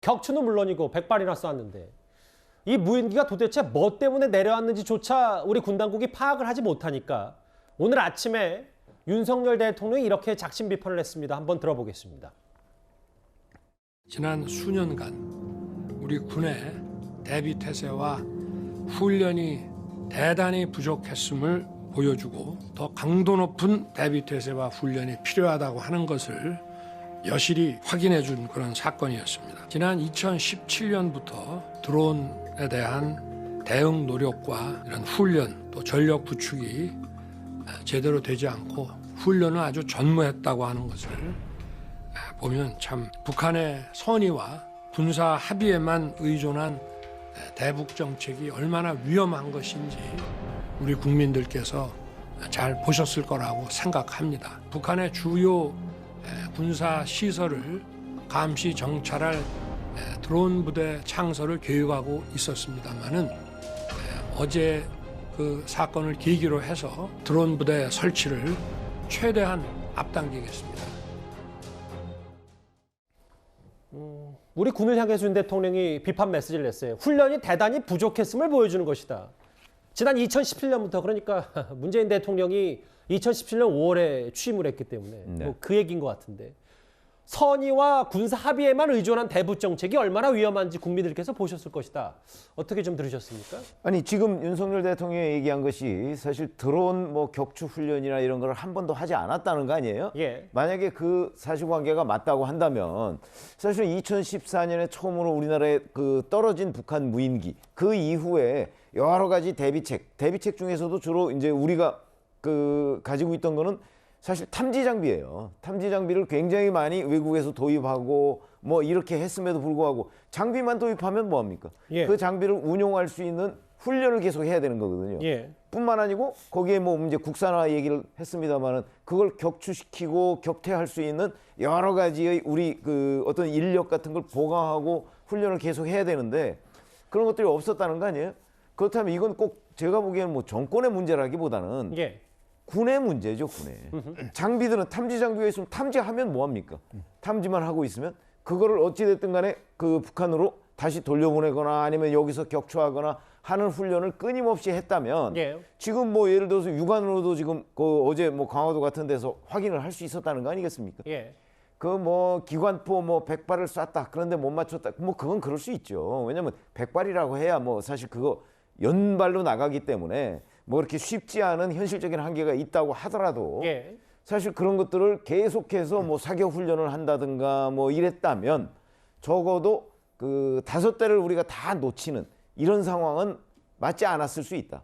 격추는 물론이고 백발이나 쐈는데 이 무인기가 도대체 뭐 때문에 내려왔는지조차 우리 군 당국이 파악을 하지 못하니까 오늘 아침에 윤석열 대통령이 이렇게 작심 비판을 했습니다. 한번 들어보겠습니다. 지난 수년간 우리 군의 대비 태세와 훈련이 대단히 부족했음을 보여주고 더 강도 높은 대비 태세와 훈련이 필요하다고 하는 것을 여실히 확인해 준 그런 사건이었습니다. 지난 2017년부터 드론에 대한 대응 노력과 이런 훈련 또 전력 구축이 제대로 되지 않고 훈련을 아주 전무했다고 하는 것을 보면 참 북한의 선의와 군사 합의에만 의존한 대북 정책이 얼마나 위험한 것인지 우리 국민들께서 잘 보셨을 거라고 생각합니다. 북한의 주요 군사 시설을 감시 정찰할 드론 부대 창설을 계획하고 있었습니다만은 어제 그 사건을 계기로 해서 드론 부대 설치를 최대한 앞당기겠습니다. 우리 군을 향해서 윤 대통령이 비판 메시지를 냈어요. 훈련이 대단히 부족했음을 보여주는 것이다. 지난 2017년부터 그러니까 문재인 대통령이 2017년 5월에 취임을 했기 때문에 뭐 그 얘기인 것 같은데 선의와 군사 합의에만 의존한 대북 정책이 얼마나 위험한지 국민들께서 보셨을 것이다. 어떻게 좀 들으셨습니까? 아니 지금 윤석열 대통령이 얘기한 것이 사실 드론 뭐 격추 훈련이나 이런 걸 한 번도 하지 않았다는 거 아니에요? 예. 만약에 그 사실관계가 맞다고 한다면 사실 2014년에 처음으로 우리나라에 그 떨어진 북한 무인기 그 이후에 여러 가지 대비책 중에서도 주로 이제 우리가 그 가지고 있던 거는 사실 탐지 장비예요. 탐지 장비를 굉장히 많이 외국에서 도입하고 뭐 이렇게 했음에도 불구하고 장비만 도입하면 뭐합니까? 예. 그 장비를 운용할 수 있는 훈련을 계속 해야 되는 거거든요. 예. 뿐만 아니고 거기에 뭐 이제 국산화 얘기를 했습니다만은 그걸 격추시키고 격퇴할 수 있는 여러 가지의 우리 그 어떤 인력 같은 걸 보강하고 훈련을 계속 해야 되는데 그런 것들이 없었다는 거 아니에요? 그렇다면 이건 꼭 제가 보기에는 뭐 정권의 문제라기보다는 예. 군의 문제죠, 군의. 장비들은 탐지 장비가 있으면 탐지하면 뭐합니까? 탐지만 하고 있으면 그거를 어찌됐든 간에 그 북한으로 다시 돌려보내거나 아니면 여기서 격추하거나 하는 훈련을 끊임없이 했다면 예. 지금 뭐 예를 들어서 육안으로도 지금 그 어제 뭐 강화도 같은 데서 확인을 할 수 있었다는 거 아니겠습니까? 예. 그 뭐 기관포 뭐 100발을 쐈다. 그런데 못 맞췄다. 뭐 그건 그럴 수 있죠. 왜냐면 100발이라고 해야 뭐 사실 그거 연발로 나가기 때문에 뭐 그렇게 쉽지 않은 현실적인 한계가 있다고 하더라도 예. 사실 그런 것들을 계속해서 뭐 사격 훈련을 한다든가 뭐 이랬다면 적어도 그 5대를 우리가 다 놓치는 이런 상황은 맞지 않았을 수 있다.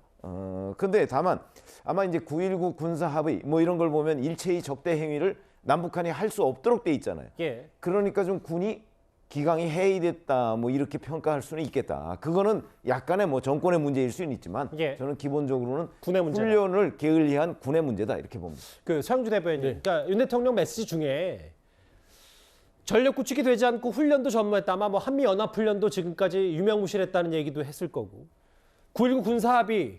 근데 다만 아마 이제 9.19 군사 합의 뭐 이런 걸 보면 일체의 적대 행위를 남북한이 할 수 없도록 돼 있잖아요. 예. 그러니까 좀 군이 기강이 해이됐다 뭐 이렇게 평가할 수는 있겠다. 그거는 약간의 뭐 정권의 문제일 수는 있지만 예. 저는 기본적으로는 군의 문제다. 훈련을 게을리한 군의 문제다 이렇게 봅니다. 그 서영주 대변인, 그러니까 윤 대통령 메시지 중에 전력 구축이 되지 않고 훈련도 전무했다. 아마 뭐 한미 연합 훈련도 지금까지 유명무실했다는 얘기도 했을 거고. 9.19 군사 합의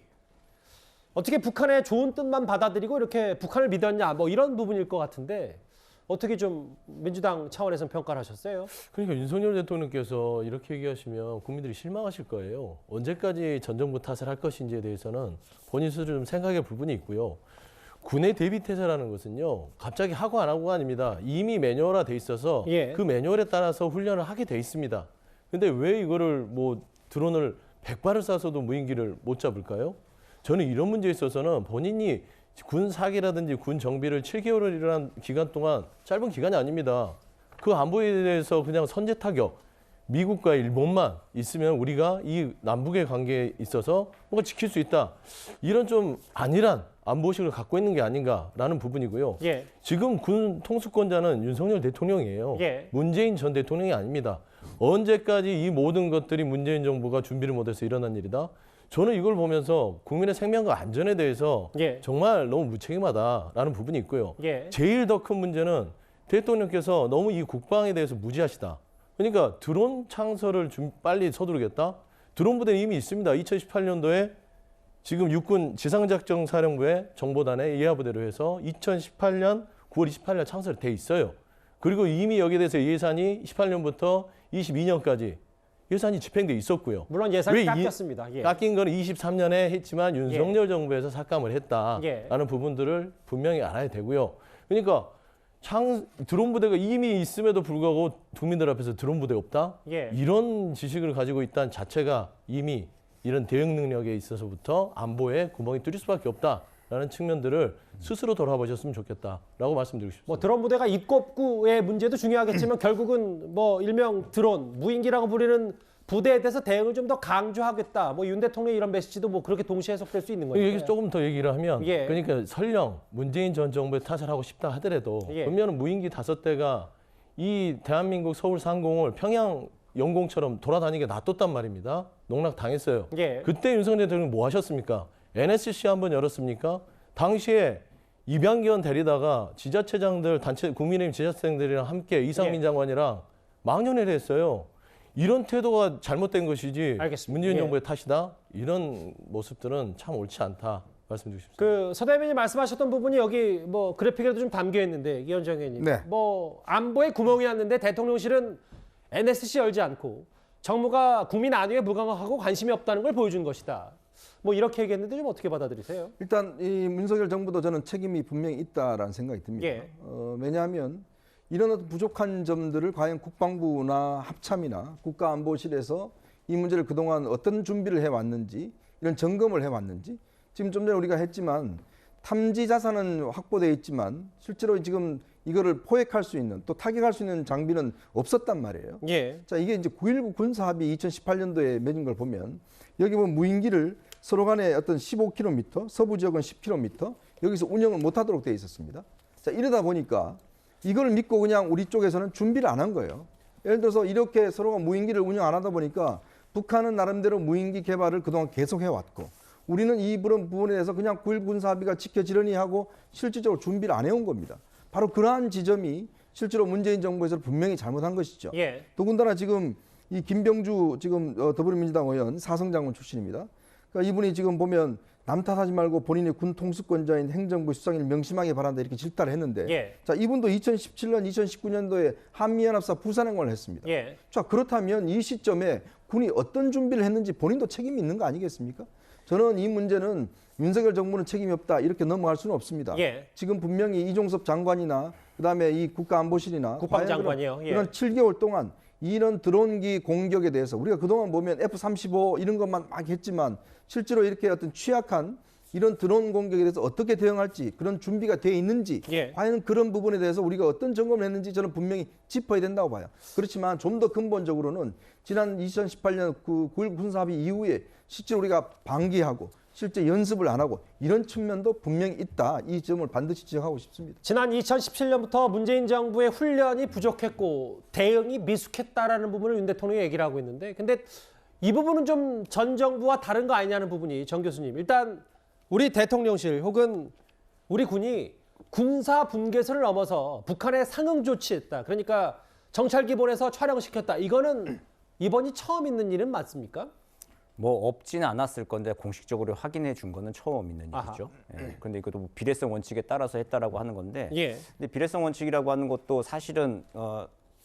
어떻게 북한의 좋은 뜻만 받아들이고 이렇게 북한을 믿었냐 뭐 이런 부분일 것 같은데 어떻게 좀 민주당 차원에서 평가를 하셨어요? 그러니까 윤석열 대통령께서 이렇게 얘기하시면 국민들이 실망하실 거예요. 언제까지 전 정부 탓을 할 것인지에 대해서는 본인 스스로 좀 생각할 부분이 있고요. 군의 대비 태세라는 것은요. 갑자기 하고 안 하고가 아닙니다. 이미 매뉴얼화 돼 있어서 예. 그 매뉴얼에 따라서 훈련을 하게 돼 있습니다. 근데 왜 이거를 뭐 드론을 100발을 쏴서도 무인기를 못 잡을까요? 저는 이런 문제에 있어서는 본인이 군 사기라든지 군 정비를 7개월이라는 기간 동안 짧은 기간이 아닙니다. 그 안보에 대해서 그냥 선제 타격, 미국과 일본만 있으면 우리가 이 남북의 관계에 있어서 뭔가 지킬 수 있다. 이런 좀 안일한 안보식을 갖고 있는 게 아닌가라는 부분이고요. 예. 지금 군 통수권자는 윤석열 대통령이에요. 예. 문재인 전 대통령이 아닙니다. 언제까지 이 모든 것들이 문재인 정부가 준비를 못해서 일어난 일이다? 저는 이걸 보면서 국민의 생명과 안전에 대해서 예. 정말 너무 무책임하다라는 부분이 있고요. 예. 제일 더 큰 문제는 대통령께서 너무 이 국방에 대해서 무지하시다. 그러니까 드론 창설을 좀 빨리 서두르겠다. 드론 부대는 이미 있습니다. 2018년도에 지금 육군 지상작전사령부의 정보단의 예하부대로 해서 2018년 9월 28일 창설이 돼 있어요. 그리고 이미 여기에 대해서 예산이 18년부터 22년까지 예산이 집행돼 있었고요. 물론 예산이 왜 깎였습니다. 예. 깎인 거는 23년에 했지만 윤석열 정부에서 삭감을 했다라는 예. 부분들을 분명히 알아야 되고요. 그러니까 드론 부대가 이미 있음에도 불구하고 국민들 앞에서 드론 부대 없다? 예. 이런 지식을 가지고 있다는 자체가 이미 이런 대응 능력에 있어서부터 안보에 구멍이 뚫릴 수밖에 없다라는 측면들을 스스로 돌아보셨으면 좋겠다라고 말씀드리고 싶습니다. 뭐 드론 부대가 있고 없고의 문제도 중요하겠지만 결국은 뭐 일명 드론, 무인기라고 부르는 부대에 대해서 대응을 좀 더 강조하겠다. 뭐 윤 대통령의 이런 메시지도 뭐 그렇게 동시에 해석될 수 있는 거니까요. 여기서 조금 더 얘기를 하면 예. 그러니까 설령 문재인 전 정부에 탓을 하고 싶다 하더라도 예. 그러면 무인기 5대가 이 대한민국 서울 상공을 평양 영공처럼 돌아다니게 놔뒀단 말입니다. 농락 당했어요. 예. 그때 윤석열 대통령 뭐 하셨습니까? NSC 한번 열었습니까? 당시에 이병기원 데리다가 지자체장들 단체 국민의힘 지자체장들이랑 함께 이상민 예. 장관이랑 망년회를 했어요. 이런 태도가 잘못된 것이지 알겠습니다. 문재인 예. 정부의 탓이다. 이런 모습들은 참 옳지 않다 말씀드리고 싶습니다. 그 서대변인이 말씀하셨던 부분이 여기 뭐 그래픽에도 좀 담겨 있는데 이현정 의원님, 네. 뭐 안보에 구멍이 났는데 대통령실은 NSC 열지 않고 정부가 국민 안위에 무관하고 관심이 없다는 걸 보여준 것이다. 뭐 이렇게 얘기했는데 좀 어떻게 받아들이세요? 일단 이 문석열 정부도 저는 책임이 분명히 있다라는 생각이 듭니다. 예. 왜냐하면 이런 어떤 부족한 점들을 과연 국방부나 합참이나 국가안보실에서 이 문제를 그동안 어떤 준비를 해왔는지 이런 점검을 해왔는지 지금 좀 전에 우리가 했지만 탐지 자산은 확보되어 있지만 실제로 지금 이거를 포획할 수 있는 또 타격할 수 있는 장비는 없었단 말이에요. 예. 자, 이게 이제 9.19 군사합의 2018년도에 맺은 걸 보면 여기 보면 무인기를 서로 간에 어떤 15km, 서부 지역은 10km 여기서 운영을 못하도록 되어 있었습니다. 자, 이러다 보니까 이걸 믿고 그냥 우리 쪽에서는 준비를 안 한 거예요. 예를 들어서 이렇게 서로가 무인기를 운영 안 하다 보니까 북한은 나름대로 무인기 개발을 그동안 계속 해왔고 우리는 이 부분에 대해서 그냥 9.19 군사합의가 지켜지려니 하고 실질적으로 준비를 안 해온 겁니다. 바로 그러한 지점이 실제로 문재인 정부에서 분명히 잘못한 것이죠. 예. 더군다나 지금 이 김병주 지금 더불어민주당 의원 사성장군 출신입니다. 그러니까 이분이 지금 보면 남 탓하지 말고 본인이 군 통수권자인 행정부 수장을 명심하게 바란다 이렇게 질타를 했는데 예. 자 이분도 2017년, 2019년도에 한미연합사 부산행원을 했습니다. 예. 자 그렇다면 이 시점에 군이 어떤 준비를 했는지 본인도 책임이 있는 거 아니겠습니까? 저는 이 문제는 윤석열 정부는 책임이 없다 이렇게 넘어갈 수는 없습니다. 예. 지금 분명히 이종섭 장관이나 그다음에 이 국가안보실이나 국방장관이요. 예. 이런 7개월 동안 이런 드론기 공격에 대해서 우리가 그동안 보면 F-35 이런 것만 막 했지만 실제로 이렇게 어떤 취약한 이런 드론 공격에 대해서 어떻게 대응할지 그런 준비가 돼 있는지 예. 과연 그런 부분에 대해서 우리가 어떤 점검을 했는지 저는 분명히 짚어야 된다고 봐요. 그렇지만 좀 더 근본적으로는 지난 2018년 그 9.19 군사합의 이후에 실제 우리가 방기하고 실제 연습을 안 하고 이런 측면도 분명히 있다. 이 점을 반드시 지적하고 싶습니다. 지난 2017년부터 문재인 정부의 훈련이 부족했고 대응이 미숙했다라는 부분을 윤 대통령이 얘기를 하고 있는데 근데 이 부분은 좀 전 정부와 다른 거 아니냐는 부분이 정 교수님. 일단 우리 대통령실 혹은 우리 군이 군사 분계선을 넘어서 북한에 상응 조치했다. 그러니까 정찰기본에서 촬영시켰다. 이거는 이번이 처음 있는 일은 맞습니까? 뭐 없지는 않았을 건데 공식적으로 확인해 준 거는 처음 있는 일이죠. 예. 그런데 이것도 뭐 비례성 원칙에 따라서 했다라고 하는 건데, 예. 근데 비례성 원칙이라고 하는 것도 사실은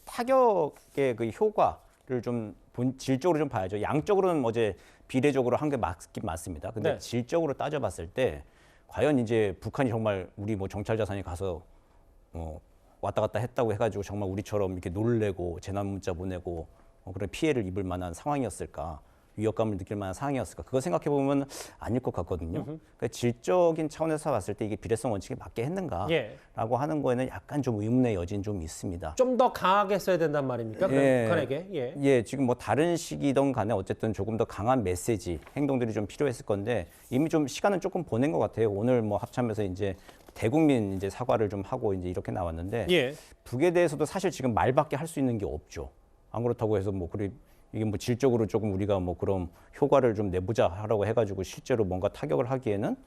타격의 그 효과를 좀 질적으로 좀 봐야죠. 양적으로는 어제 비례적으로 한 게 맞긴 맞습니다. 근데 네. 질적으로 따져봤을 때 과연 이제 북한이 정말 우리 뭐 정찰 자산이 가서 왔다 갔다 했다고 해가지고 정말 우리처럼 이렇게 놀래고 재난 문자 보내고 그런 피해를 입을 만한 상황이었을까? 위협감을 느낄 만한 상황이었을까? 그거 생각해 보면 아닐 것 같거든요. 그러니까 질적인 차원에서 봤을 때 이게 비례성 원칙에 맞게 했는가라고 예. 하는 거에는 약간 좀 의문의 여지는 좀 있습니다. 좀 더 강하게 써야 된단 말입니까? 예. 북한에게. 예. 예, 지금 뭐 다른 시기든 간에 어쨌든 조금 더 강한 메시지, 행동들이 좀 필요했을 건데 이미 좀 시간은 조금 보낸 것 같아요. 오늘 뭐 합참에서 이제 대국민 이제 사과를 좀 하고 이제 이렇게 나왔는데 예. 북에 대해서도 사실 지금 말밖에 할 수 있는 게 없죠. 안 그렇다고 해서 뭐 이게 뭐 질적으로 조금 우리가 뭐 그런 효과를 좀 내보자 하라고 해가지고 실제로 뭔가 타격을 하기에는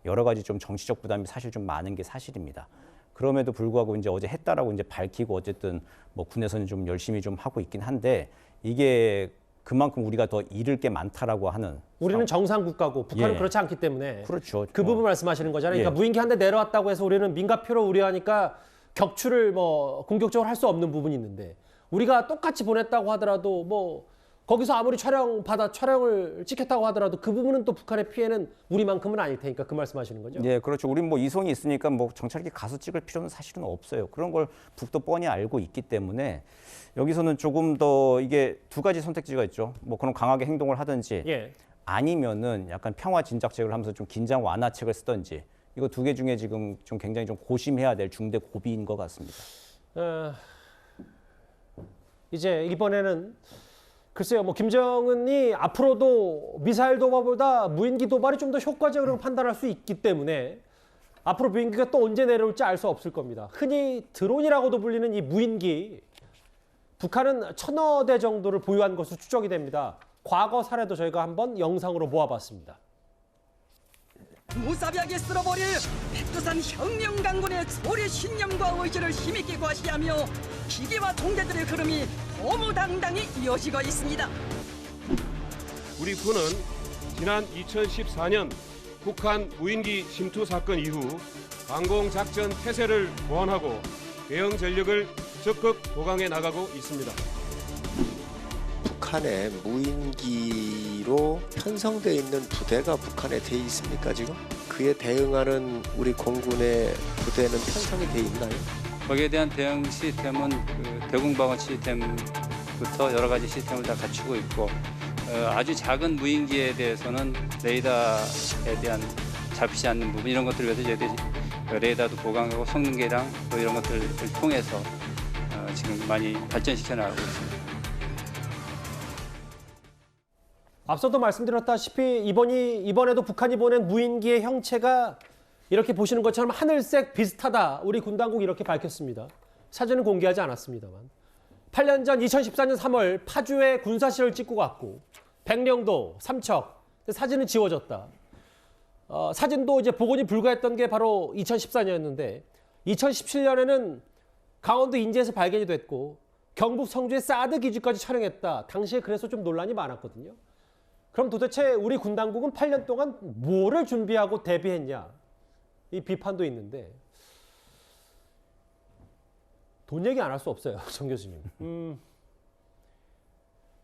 여러 가지 좀 정치적 부담이 사실 좀 많은 게 사실입니다. 그럼에도 불구하고 이제 어제 했다라고 이제 밝히고 어쨌든 뭐 군에서는 좀 열심히 좀 하고 있긴 한데 이게 그만큼 우리가 더 잃을 게 많다라고 하는. 우리는 정상 국가고 북한은 예. 그렇지 않기 때문에 그렇죠. 그 부분 말씀하시는 거잖아요. 그러니까 예. 무인기 한 대 내려왔다고 해서 우리는 민가표로 우려하니까 격추를 뭐 공격적으로 할 수 없는 부분이 있는데 우리가 똑같이 보냈다고 하더라도 뭐 거기서 아무리 촬영을 찍혔다고 하더라도 그 부분은 또 북한의 피해는 우리만큼은 아닐 테니까 그 말씀하시는 거죠? 예, 그렇죠. 우린 뭐 이송이 있으니까 뭐 정찰기 가서 찍을 필요는 사실은 없어요. 그런 걸 북도 뻔히 알고 있기 때문에 여기서는 조금 더 이게 두 가지 선택지가 있죠. 뭐 그럼 강하게 행동을 하든지 예. 아니면은 약간 평화 진작책을 하면서 좀 긴장 완화책을 쓰든지 이거 두 개 중에 지금 좀 굉장히 좀 고심해야 될 중대 고비인 것 같습니다. 이제 이번에는 글쎄요, 뭐 김정은이 앞으로도 미사일 도발보다 무인기 도발이 좀 더 효과적으로 판단할 수 있기 때문에 앞으로 무인기가 또 언제 내려올지 알 수 없을 겁니다. 흔히 드론이라고도 불리는 이 무인기, 북한은 1000여 대 정도를 보유한 것으로 추정이 됩니다. 과거 사례도 저희가 한번 영상으로 모아봤습니다. 무자비하게 쓸어버릴 백두산 혁명 강군의 소리 신념과 의지를 힘있게 과시하며 기계와 통제들의 흐름이 고무당당히 이어지고 있습니다. 우리 군은 지난 2014년 북한 무인기 침투 사건 이후 방공작전 태세를 보완하고 대응 전력을 적극 보강해 나가고 있습니다. 북한에 무인기로 편성되어 있는 부대가 북한에 돼 있습니까 지금? 그에 대응하는 우리 공군의 부대는 편성이 돼 있나요? 거기에 대한 대응 시스템은 그 대공방어 시스템부터 여러 가지 시스템을 다 갖추고 있고 아주 작은 무인기에 대해서는 레이더에 대한 잡히지 않는 부분 이런 것들을 위해서 저희들이 레이더도 보강하고 성능계량 또 이런 것들을 통해서 지금 많이 발전시켜 나가고 있습니다. 앞서도 말씀드렸다시피 이번에도 북한이 보낸 무인기의 형체가 이렇게 보시는 것처럼 하늘색 비슷하다. 우리 군 당국이 이렇게 밝혔습니다. 사진은 공개하지 않았습니다만. 8년 전 2014년 3월 파주에 군사실을 찍고 갔고 백령도, 삼척, 사진은 지워졌다. 사진도 이제 복원이 불가했던 게 바로 2014년이었는데 2017년에는 강원도 인제에서 발견이 됐고 경북 성주의 사드 기지까지 촬영했다. 당시에 그래서 좀 논란이 많았거든요. 그럼 도대체 우리 군 당국은 8년 동안 뭐를 준비하고 대비했냐? 이 비판도 있는데 돈 얘기 안 할 수 없어요, 정 교수님.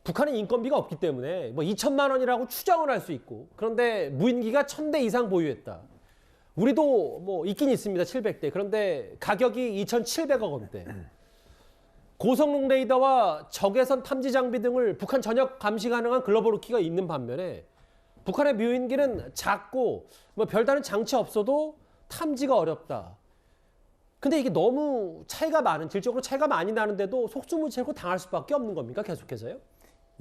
북한은 인건비가 없기 때문에 뭐 2천만 원이라고 추정을 할 수 있고 그런데 무인기가 1000대 이상 보유했다. 우리도 뭐 있긴 있습니다, 700대. 그런데 가격이 2,700억 원대. 고성능 레이더와 적외선 탐지 장비 등을 북한 전역 감시 가능한 글로벌 우키가 있는 반면에 북한의 무인기는 작고 뭐 별다른 장치 없어도 탐지가 어렵다. 근데 이게 너무 질적으로 차이가 많이 나는데도 속수무책으로 당할 수밖에 없는 겁니까? 계속해서요?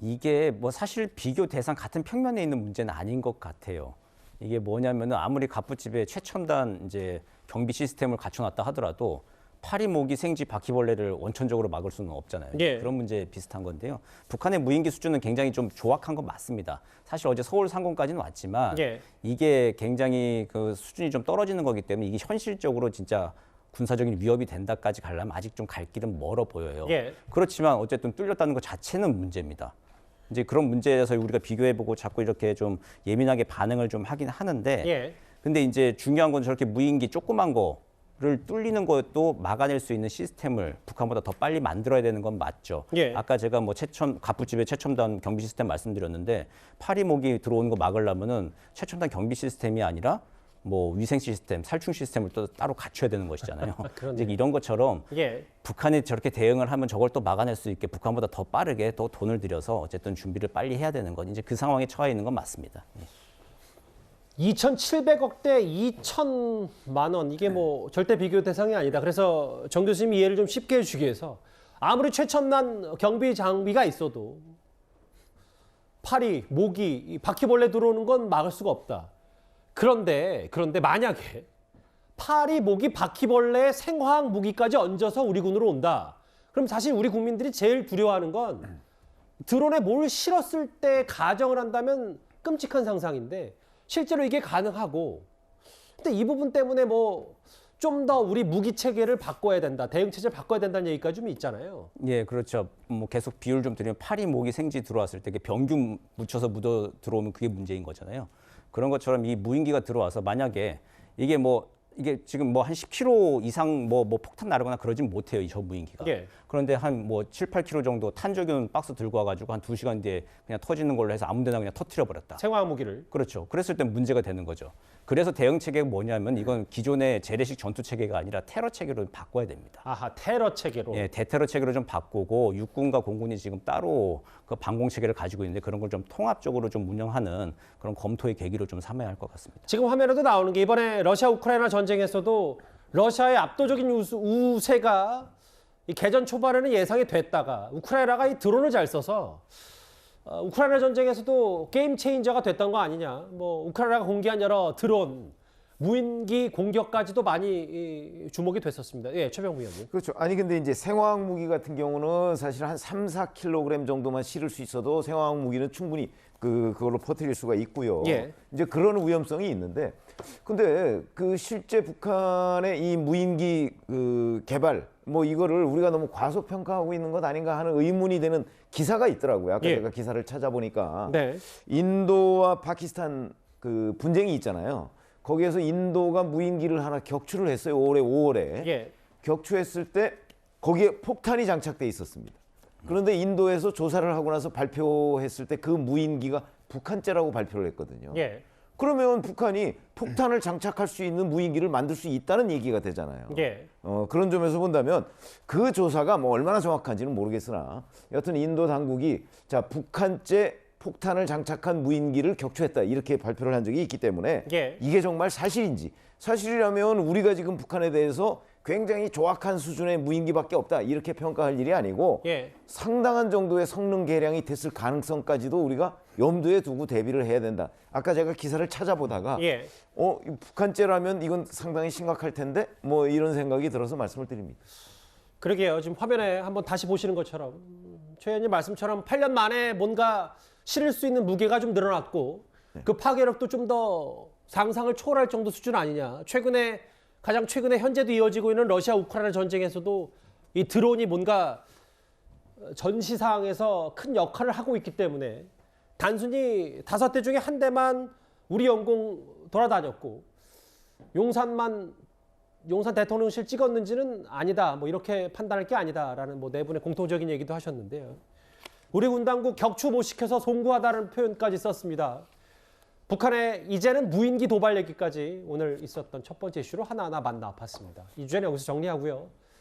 이게 뭐 사실 비교 대상 같은 평면에 있는 문제는 아닌 것 같아요. 이게 뭐냐면은 아무리 갑부집에 최첨단 이제 경비 시스템을 갖춰놨다 하더라도 파리, 모기, 생쥐, 바퀴벌레를 원천적으로 막을 수는 없잖아요. 예. 그런 문제 비슷한 건데요. 북한의 무인기 수준은 굉장히 좀 조악한 건 맞습니다. 사실 어제 서울 상공까지는 왔지만 예. 이게 굉장히 그 수준이 좀 떨어지는 거기 때문에 이게 현실적으로 진짜 군사적인 위협이 된다까지 가려면 아직 좀 갈 길은 멀어 보여요. 예. 그렇지만 어쨌든 뚫렸다는 것 자체는 문제입니다. 이제 그런 문제에서 우리가 비교해보고 자꾸 이렇게 좀 예민하게 반응을 좀 하긴 하는데 예. 근데 이제 중요한 건 저렇게 무인기 조그만 거를 뚫리는 것도 막아낼 수 있는 시스템을 북한보다 더 빨리 만들어야 되는 건 맞죠. 예. 아까 제가 뭐 갑부집의 최첨단 경비 시스템 말씀드렸는데 파리, 모기 들어오는 거 막으려면은 최첨단 경비 시스템이 아니라 뭐 위생 시스템, 살충 시스템을 또 따로 갖춰야 되는 것이잖아요. 이제 이런 것처럼 예. 북한이 저렇게 대응을 하면 저걸 또 막아낼 수 있게 북한보다 더 빠르게 더 돈을 들여서 어쨌든 준비를 빨리 해야 되는 건 이제 그 상황에 처해 있는 건 맞습니다. 2,700억 대 2천만 원 이게 뭐 절대 비교 대상이 아니다. 그래서 정 교수님이 이해를 좀 쉽게 해주기 위해서 아무리 최첨단 경비 장비가 있어도 파리, 모기, 바퀴벌레 들어오는 건 막을 수가 없다. 그런데 만약에 파리, 모기, 바퀴벌레의 생화학 무기까지 얹어서 우리 군으로 온다. 그럼 사실 우리 국민들이 제일 두려워하는 건 드론에 뭘 실었을 때 가정을 한다면 끔찍한 상상인데 실제로 이게 가능하고 근데 이 부분 때문에 뭐 좀 더 우리 무기 체계를 바꿔야 된다. 대응 체제를 바꿔야 된다는 얘기가 좀 있잖아요. 예, 그렇죠. 뭐 계속 비율 좀 드리면 파리, 모기, 생쥐 들어왔을 때 병균 묻혀서 묻어 들어오면 그게 문제인 거잖아요. 그런 것처럼 이 무인기가 들어와서 만약에 이게 뭐 이게 지금 뭐 한 10km 이상 뭐 폭탄 나르거나 그러진 못해요, 이 저 무인기가. 예. 그런데 한 뭐 7, 8km 정도 탄저균 박스 들고 와가지고 한 2시간 뒤에 그냥 터지는 걸로 해서 아무데나 그냥 터트려 버렸다. 생화학 무기를. 그렇죠. 그랬을 땐 문제가 되는 거죠. 그래서 대응 체계가 뭐냐면 이건 기존의 재래식 전투 체계가 아니라 테러 체계로 바꿔야 됩니다. 아하, 테러 체계로. 예, 대테러 체계로 좀 바꾸고 육군과 공군이 지금 따로 그 방공 체계를 가지고 있는데 그런 걸 좀 통합적으로 좀 운영하는 그런 검토의 계기로 좀 삼아야 할 것 같습니다. 지금 화면에도 나오는 게 이번에 러시아 우크라이나 전쟁에서도 러시아의 압도적인 우세가 이 개전 초반에는 예상이 됐다가 우크라이나가 이 드론을 잘 써서 우크라이나 전쟁에서도 게임 체인저가 됐던 거 아니냐. 뭐 우크라이나가 공개한 여러 드론, 무인기 공격까지도 많이 주목이 됐었습니다. 예, 최병구 의원님. 그렇죠. 아니 근데 이제 생화학 무기 같은 경우는 사실 한 3, 4kg 정도만 실을 수 있어도 생화학 무기는 충분히 그걸로 퍼뜨릴 수가 있고요. 예. 이제 그런 위험성이 있는데, 근데 그 실제 북한의 이 무인기 개발 뭐 이거를 우리가 너무 과소평가하고 있는 것 아닌가 하는 의문이 되는 기사가 있더라고요. 아까 예. 제가 기사를 찾아보니까 네. 인도와 파키스탄 그 분쟁이 있잖아요. 거기에서 인도가 무인기를 하나 격추를 했어요. 올해 5월에. 예. 격추했을 때 거기에 폭탄이 장착돼 있었습니다. 그런데 인도에서 조사를 하고 나서 발표했을 때 그 무인기가 북한제라고 발표를 했거든요. 예. 그러면 북한이 폭탄을 장착할 수 있는 무인기를 만들 수 있다는 얘기가 되잖아요. 예. 그런 점에서 본다면 그 조사가 뭐 얼마나 정확한지는 모르겠으나 여튼 인도 당국이 자 북한제 폭탄을 장착한 무인기를 격추했다 이렇게 발표를 한 적이 있기 때문에 예. 이게 정말 사실인지, 사실이라면 우리가 지금 북한에 대해서 굉장히 조악한 수준의 무인기밖에 없다 이렇게 평가할 일이 아니고 예. 상당한 정도의 성능 개량이 됐을 가능성까지도 우리가 염두에 두고 대비를 해야 된다. 아까 제가 기사를 찾아보다가 예. 북한제라면 이건 상당히 심각할 텐데 뭐 이런 생각이 들어서 말씀을 드립니다. 그러게요. 지금 화면에 한번 다시 보시는 것처럼 최 의원님 말씀처럼 8년 만에 뭔가 실을 수 있는 무게가 좀 늘어났고 그 파괴력도 좀 더 상상을 초월할 정도 수준 아니냐. 가장 최근에 현재도 이어지고 있는 러시아 우크라이나 전쟁에서도 이 드론이 뭔가 전시상에서 큰 역할을 하고 있기 때문에 단순히 5대 중에 한 대만 우리 영공 돌아다녔고 용산 대통령실 찍었는지는 아니다. 뭐 이렇게 판단할 게 아니다라는 뭐 네 분의 공통적인 얘기도 하셨는데요. 우리 군 당국 격추 못 시켜서 송구하다는 표현까지 썼습니다. 북한의 이제는 무인기 도발 얘기까지 오늘 있었던 첫 번째 이슈로 하나하나 만나봤습니다. 이 주제는 여기서 정리하고요.